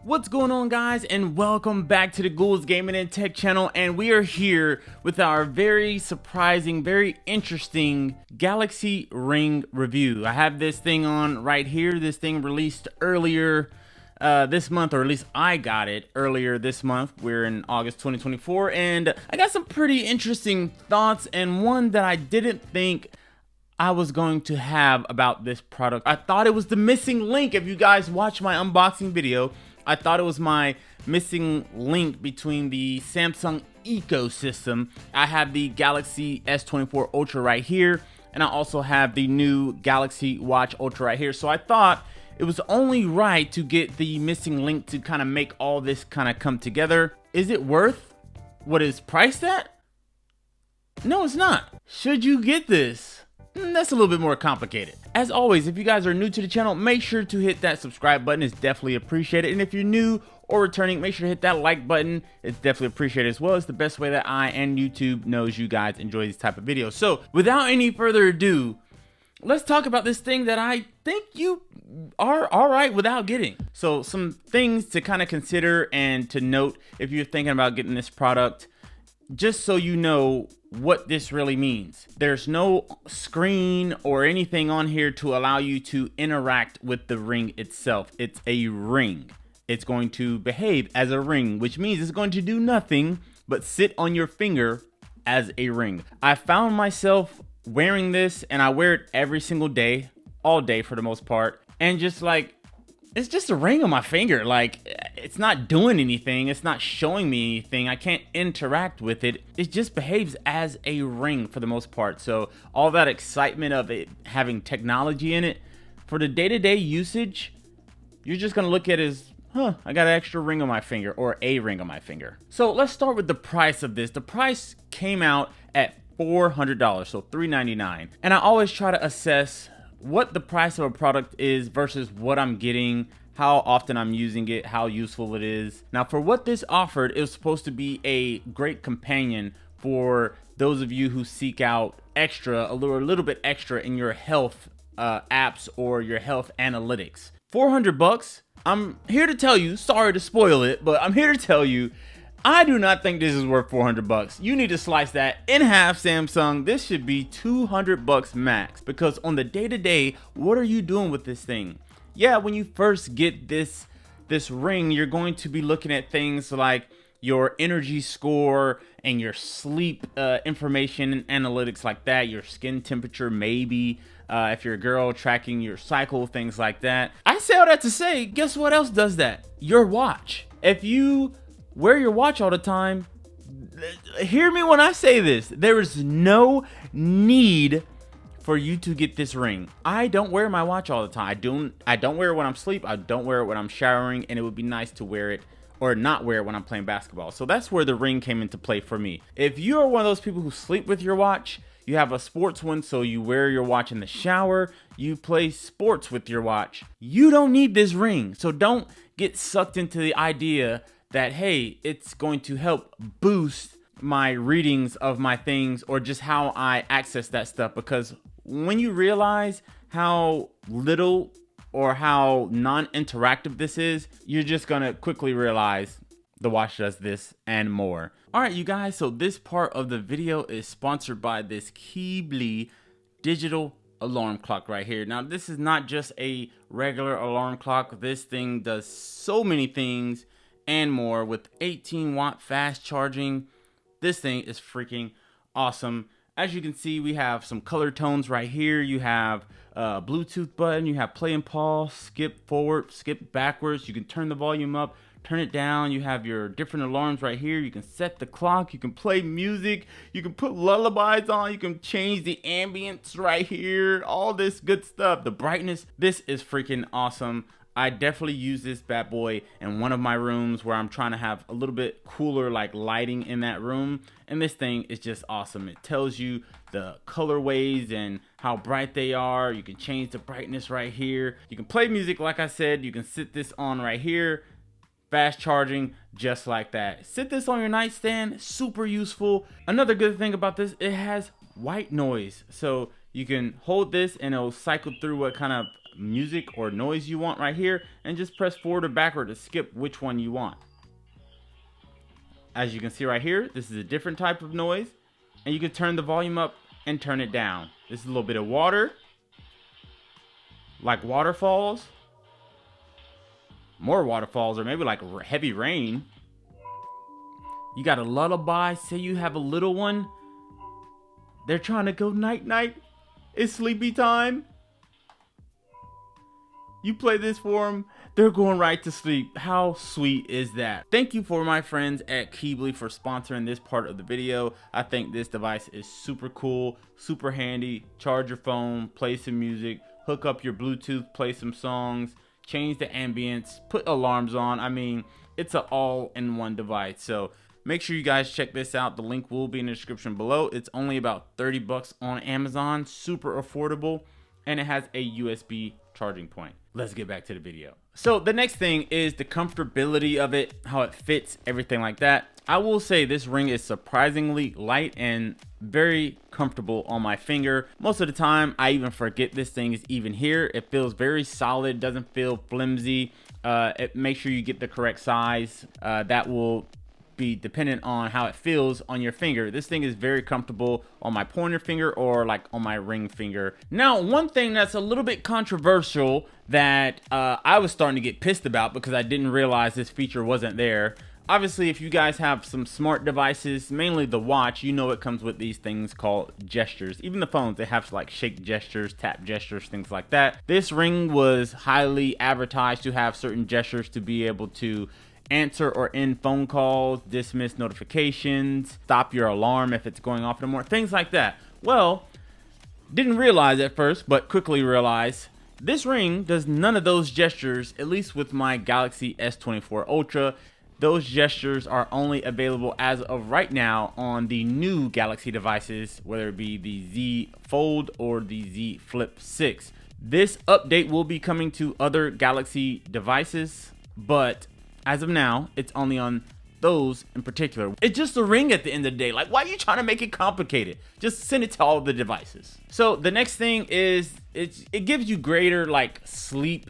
What's going on, guys, and welcome back to the Ghouls Gaming and Tech channel. And we are here with our very surprising, very interesting Galaxy Ring review. I have this thing on right here. This thing released earlier this month, or at least I got it earlier this month. We're in August 2024, and I got some pretty interesting thoughts, and one that I didn't think I was going to have about this product. I thought it was the missing link. If you guys watch my unboxing video, I thought it was my missing link between the Samsung ecosystem. I have the Galaxy S24 Ultra right here, and I also have the new Galaxy Watch Ultra right here. So I thought it was only right to get the missing link to kind of make all this kind of come together. Is it worth what it's priced at? No, it's not. Should you get this? That's a little bit more complicated. As always, if you guys are new to the channel, make sure to hit that subscribe button. It's definitely appreciated. And if you're new or returning, make sure to hit that like button. It's definitely appreciated as well. It's the best way that I and YouTube knows you guys enjoy these type of videos. So without any further ado, let's talk about this thing that I think you are all right without getting. So some things to kind of consider and to note if you're thinking about getting this product, just so you know what this really means. There's no screen or anything on here to allow you to interact with the ring itself. It's a ring. It's going to behave as a ring, which means it's going to do nothing but sit on your finger as a ring. I found myself wearing this, and I wear it every single day, all day for the most part, and just like, it's just a ring on my finger. Like, it's not doing anything. It's not showing me anything. I can't interact with it. It just behaves as a ring for the most part. So all that excitement of it having technology in it, for the day-to-day usage, you're just gonna look at it as, I got an extra ring on my finger, or a ring on my finger. So let's start with the price of this. The price came out at $400, so $399. And I always try to assess what the price of a product is versus what I'm getting, how often I'm using it, how useful it is. Now, for what this offered, it was supposed to be a great companion for those of you who seek out extra, a little bit extra in your health apps or your health analytics. 400 bucks. I'm here to tell you, sorry to spoil it, but I'm here to tell you, I do not think this is worth 400 bucks. You need to slice that in half, Samsung. This should be 200 bucks max, because on the day-to-day, what are you doing with this thing? Yeah, when you first get this ring, you're going to be looking at things like your energy score and your sleep information and analytics like that, your skin temperature, maybe if you're a girl, tracking your cycle, things like that. I say all that to say, guess what else does that? Your watch. If you wear your watch all the time, hear me when I say this, there is no need for you to get this ring. I don't wear my watch all the time. I don't wear it when I'm asleep. I don't wear it when I'm showering, and it would be nice to wear it or not wear it when I'm playing basketball. So that's where the ring came into play for me. If you are one of those people who sleep with your watch, you have a sports one, so you wear your watch in the shower, you play sports with your watch, you don't need this ring. So don't get sucked into the idea that, hey, it's going to help boost my readings of my things or just how I access that stuff. Because when you realize how little or how non-interactive this is, you're just gonna quickly realize the watch does this and more. All right, you guys, so this part of the video is sponsored by this Keebly digital alarm clock right here. Now, this is not just a regular alarm clock. This thing does so many things and more with 18-watt fast charging. This thing is freaking awesome. As you can see, we have some color tones right here. You have a Bluetooth button, you have play and pause, skip forward, skip backwards. You can turn the volume up, turn it down. You have your different alarms right here. You can set the clock, you can play music, you can put lullabies on, you can change the ambience right here, all this good stuff. The brightness, this is freaking awesome. I definitely use this bad boy in one of my rooms where I'm trying to have a little bit cooler like lighting in that room, and this thing is just awesome. It tells you the colorways and how bright they are. You can change the brightness right here. You can play music, like I said. You can sit this on right here. Fast charging, just like that. Sit this on your nightstand, super useful. Another good thing about this, it has white noise, so you can hold this and it'll cycle through what kind of music or noise you want right here, and just press forward or backward to skip which one you want. As you can see right here, this is a different type of noise, and you can turn the volume up and turn it down. This is a little bit of water, like waterfalls, more waterfalls, or maybe like heavy rain. You got a lullaby. Say you have a little one, they're trying to go night night, it's sleepy time. You play this for them, they're going right to sleep. How sweet is that? Thank you for my friends at Keebly for sponsoring this part of the video. I think this device is super cool, super handy. Charge your phone, play some music, hook up your Bluetooth, play some songs, change the ambience, put alarms on. I mean, it's an all-in-one device. So make sure you guys check this out. The link will be in the description below. It's only about 30 bucks on Amazon, super affordable, and it has a USB charging point. Let's get back to the video. So the next thing is the comfortability of it, how it fits, everything like that. I will say this ring is surprisingly light and very comfortable on my finger. Most of the time, I even forget this thing is even here. It feels very solid, doesn't feel flimsy. Make sure you get the correct size. That will be dependent on how it feels on your finger. This thing is very comfortable on my pointer finger or like on my ring finger. Now, one thing that's a little bit controversial that I was starting to get pissed about because I didn't realize this feature wasn't there. Obviously, if you guys have some smart devices, mainly the watch, you know it comes with these things called gestures. Even the phones, they have like shake gestures, tap gestures, things like that. This ring was highly advertised to have certain gestures to be able to answer or end phone calls, dismiss notifications, stop your alarm if it's going off anymore, things like that. Well, didn't realize at first, but quickly realized this ring does none of those gestures, at least with my Galaxy S24 Ultra. Those gestures are only available as of right now on the new Galaxy devices, whether it be the Z Fold or the Z Flip 6. This update will be coming to other Galaxy devices, but as of now, it's only on those in particular. It's just a ring at the end of the day. Like, why are you trying to make it complicated? Just send it to all the devices. So the next thing is it gives you greater like sleep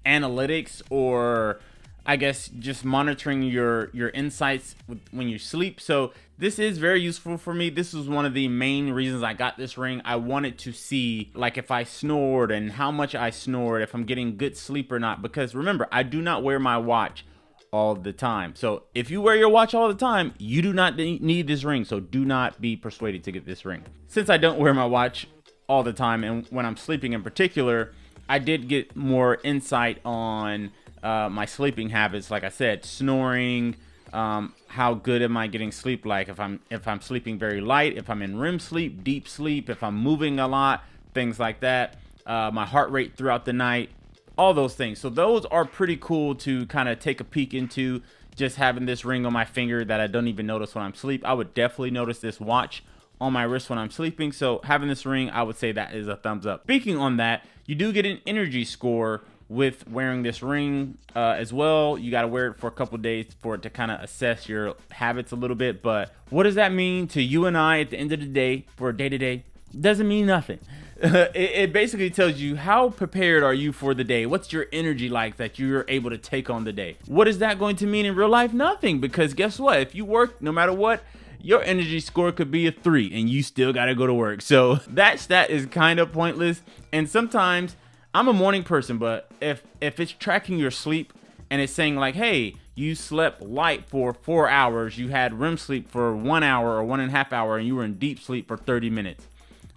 analytics, or I guess just monitoring your insights when you sleep. So this is very useful for me. This is one of the main reasons I got this ring. I wanted to see like if I snored and how much I snored, if I'm getting good sleep or not. Because remember, I do not wear my watch all the time. So if you wear your watch all the time, you do not need this ring. So do not be persuaded to get this ring. Since I don't wear my watch all the time, and when I'm sleeping in particular, I did get more insight on my sleeping habits. Like I said, snoring, how good am I getting sleep, like if I'm sleeping very light, if I'm in REM sleep, deep sleep, if I'm moving a lot, things like that, my heart rate throughout the night, all those things. So those are pretty cool to kind of take a peek into. Just having this ring on my finger that I don't even notice when I'm asleep. I would definitely notice this watch on my wrist when I'm sleeping. So having this ring, I would say that is a thumbs up. Speaking on that, you do get an energy score with wearing this ring as well. You got to wear it for a couple days for it to kind of assess your habits a little bit. But what does that mean to you and I at the end of the day for a day-to-day? Doesn't mean nothing. It basically tells you how prepared are you for the day. What's your energy like that you're able to take on the day? What is that going to mean in real life? Nothing, because guess what? If you work, no matter what, your energy score could be a 3 and you still got to go to work. So that stat is kind of pointless. And sometimes I'm a morning person, but if it's tracking your sleep and it's saying like, hey, you slept light for 4 hours, you had REM sleep for 1 hour or 1.5 hours, and you were in deep sleep for 30 minutes.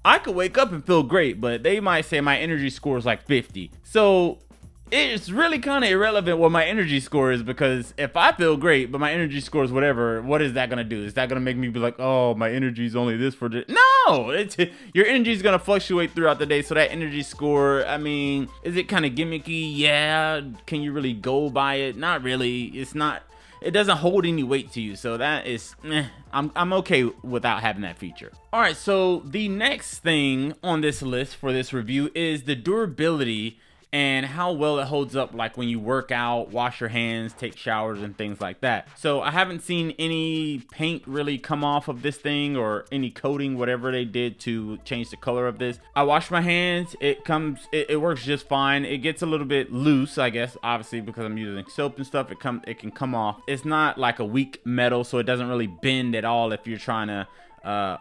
I could wake up and feel great, but they might say my energy score is like 50. So it's really kind of irrelevant what my energy score is, because if I feel great, but my energy score is whatever, what is that going to do? Is that going to make me be like, oh, my energy is only this for this? No, your energy is going to fluctuate throughout the day. So that energy score, I mean, is it kind of gimmicky? Yeah. Can you really go by it? Not really. It's not. It doesn't hold any weight to you, so that is I'm okay without having that feature. All right, so the next thing on this list for this review is the durability and how well it holds up like when you work out, wash your hands, take showers and things like that. So I haven't seen any paint really come off of this thing or any coating, whatever they did to change the color of this. I wash my hands, it works just fine. It gets a little bit loose, I guess, obviously because I'm using soap and stuff. It can come off. It's not like a weak metal, so it doesn't really bend at all if you're trying to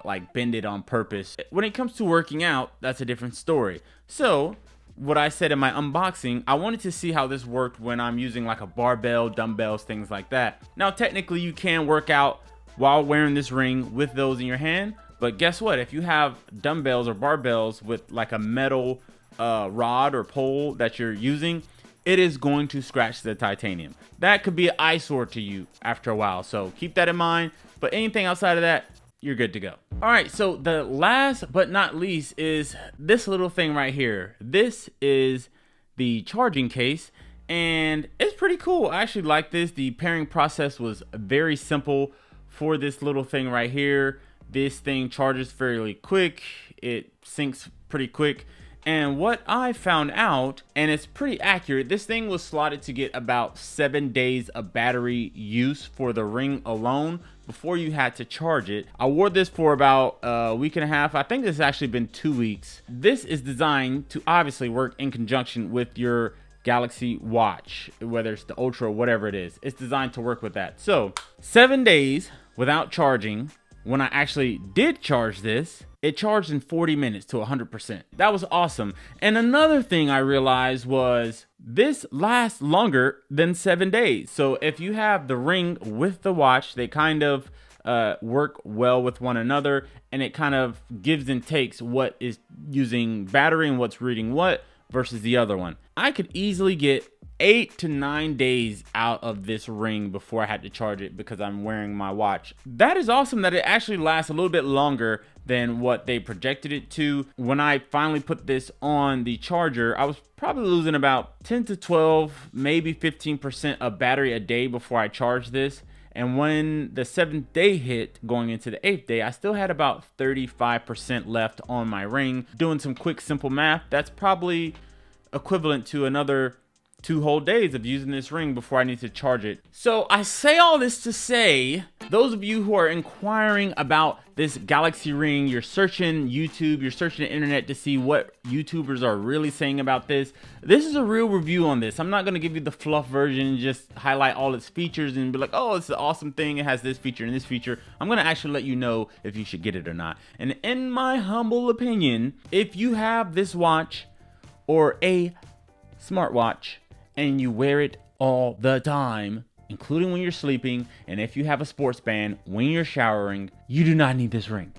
like bend it on purpose. When it comes to working out, that's a different story. So what I said in my unboxing, I wanted to see how this worked when I'm using like a barbell, dumbbells, things like that. Now, technically you can work out while wearing this ring with those in your hand, but guess what? If you have dumbbells or barbells with like a metal rod or pole that you're using, it is going to scratch the titanium. That could be an eyesore to you after a while, so keep that in mind. But anything outside of that, you're good to go. All right, so the last but not least is this little thing right here. This is the charging case, and it's pretty cool. I actually like this. The pairing process was very simple for this little thing right here. This thing charges fairly quick. It syncs pretty quick. And what I found out, and it's pretty accurate, this thing was slotted to get about 7 days of battery use for the ring alone before you had to charge it. I wore this for about a week and a half. I think this has actually been 2 weeks. This is designed to obviously work in conjunction with your Galaxy Watch, whether it's the Ultra or whatever it is. It's designed to work with that. So 7 days without charging. When I actually did charge this, it charged in 40 minutes to 100%. That was awesome. And another thing I realized was this lasts longer than 7 days. So if you have the ring with the watch, they kind of work well with one another, and it kind of gives and takes what is using battery and what's reading what versus the other one. I could easily get 8 to 9 days out of this ring before I had to charge it because I'm wearing my watch. That is awesome that it actually lasts a little bit longer than what they projected it to. When I finally put this on the charger, I was probably losing about 10 to 12, maybe 15% of battery a day before I charged this. And when the 7th day hit, going into the 8th day, I still had about 35% left on my ring. Doing some quick, simple math, that's probably equivalent to another 2 whole days of using this ring before I need to charge it. So I say all this to say, those of you who are inquiring about this Galaxy ring, you're searching YouTube, you're searching the internet to see what YouTubers are really saying about this. This is a real review on this. I'm not going to give you the fluff version and just highlight all its features and be like, oh, it's an awesome thing. It has this feature and this feature. I'm going to actually let you know if you should get it or not. And in my humble opinion, if you have this watch or a smartwatch and you wear it all the time, including when you're sleeping, and if you have a sports band, when you're showering, you do not need this ring.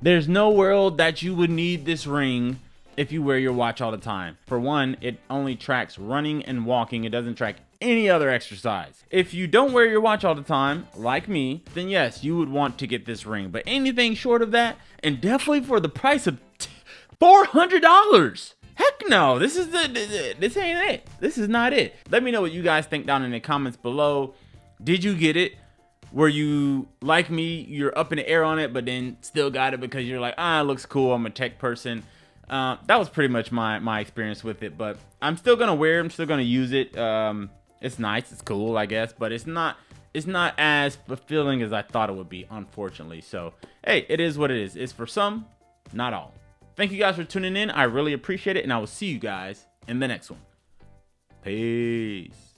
There's no world that you would need this ring if you wear your watch all the time. For one, it only tracks running and walking. It doesn't track any other exercise. If you don't wear your watch all the time, like me, then yes, you would want to get this ring. But anything short of that, and definitely for the price of $400, heck no, this ain't it. This is not it. Let me know what you guys think down in the comments below. Did you get it? Were you like me? You're up in the air on it, but then still got it because you're like, it looks cool. I'm a tech person. That was pretty much my experience with it, but I'm still gonna wear it. I'm still gonna use it. It's nice. It's cool, I guess, but it's not as fulfilling as I thought it would be, unfortunately. So, hey, it is what it is. It's for some, not all. Thank you guys for tuning in. I really appreciate it, and I will see you guys in the next one. Peace.